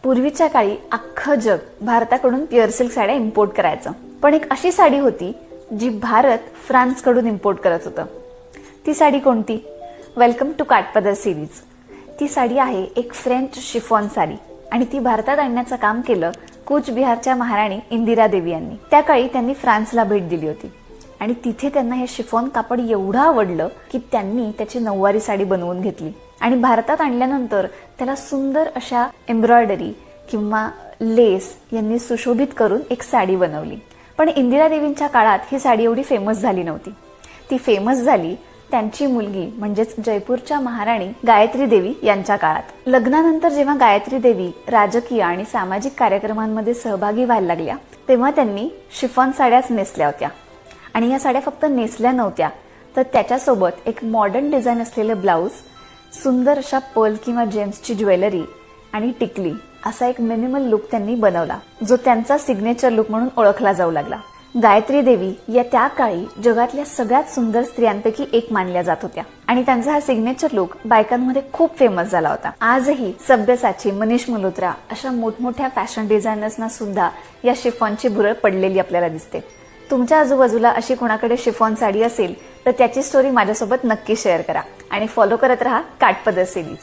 पूर्वीच्या काळी अख्खं जग भारताकडून प्युअर सिल्क साड्या इम्पोर्ट करायचं, पण एक अशी साडी होती जी भारत फ्रान्सकडून इम्पोर्ट करत होतं. ती साडी कोणती? Welcome to Kathpadar series. ती साडी आहे एक फ्रेंच शिफॉन साडी आणि ती भारतात आणण्याचं काम केलं कूच बिहारच्या महाराणी इंदिरा देवी यांनी. त्या काळी त्यांनी फ्रान्सला भेट दिली होती आणि तिथे त्यांना हे शिफॉन कापड एवढं आवडलं की त्यांनी त्याची नऊवारी साडी बनवून घेतली आणि भारतात आणल्यानंतर त्याला सुंदर अशा एम्ब्रॉयडरी किंवा लेस यांनी सुशोभित करून एक साडी बनवली. पण इंदिरा देवींच्या काळात ही साडी एवढी फेमस झाली नव्हती. ती फेमस झाली त्यांची मुलगी म्हणजेच जयपूरच्या महाराणी गायत्री देवी यांच्या काळात. लग्नानंतर जेव्हा गायत्री देवी राजकीय आणि सामाजिक कार्यक्रमांमध्ये सहभागी व्हायला लागल्या तेव्हा त्यांनी शिफॉन साड्याच नेसल्या होत्या आणि या साड्या फक्त नेसल्या नव्हत्या तर त्याच्यासोबत एक मॉडर्न डिझाईन असलेलं ब्लाऊज, सुंदर अशा पर्ल किंवा जेम्सची ज्वेलरी आणि टिकली असा एक मिनिमल लुक त्यांनी बनवला जो त्यांचा सिग्नेचर लुक म्हणून ओळखला जाऊ लागला. गायत्री देवी या त्या काळी जगातल्या सगळ्यात सुंदर स्त्रियांपैकी एक मानल्या जात होत्या आणि त्यांचा हा सिग्नेचर लुक बायकांमध्ये खूप फेमस झाला होता. आजही सब्यसाची, मनीष मल्होत्रा अशा मोठमोठ्या फॅशन डिझायनर्सना सुद्धा या शिफॉनची भुरळ पडलेली आपल्याला दिसते. तुमच्या आजूबाजूला अशी कोणाकडे शिफॉन साडी असेल तर त्याची स्टोरी माझ्यासोबत नक्की शेअर करा आणि फॉलो करत रहा काठपदर सिरीज.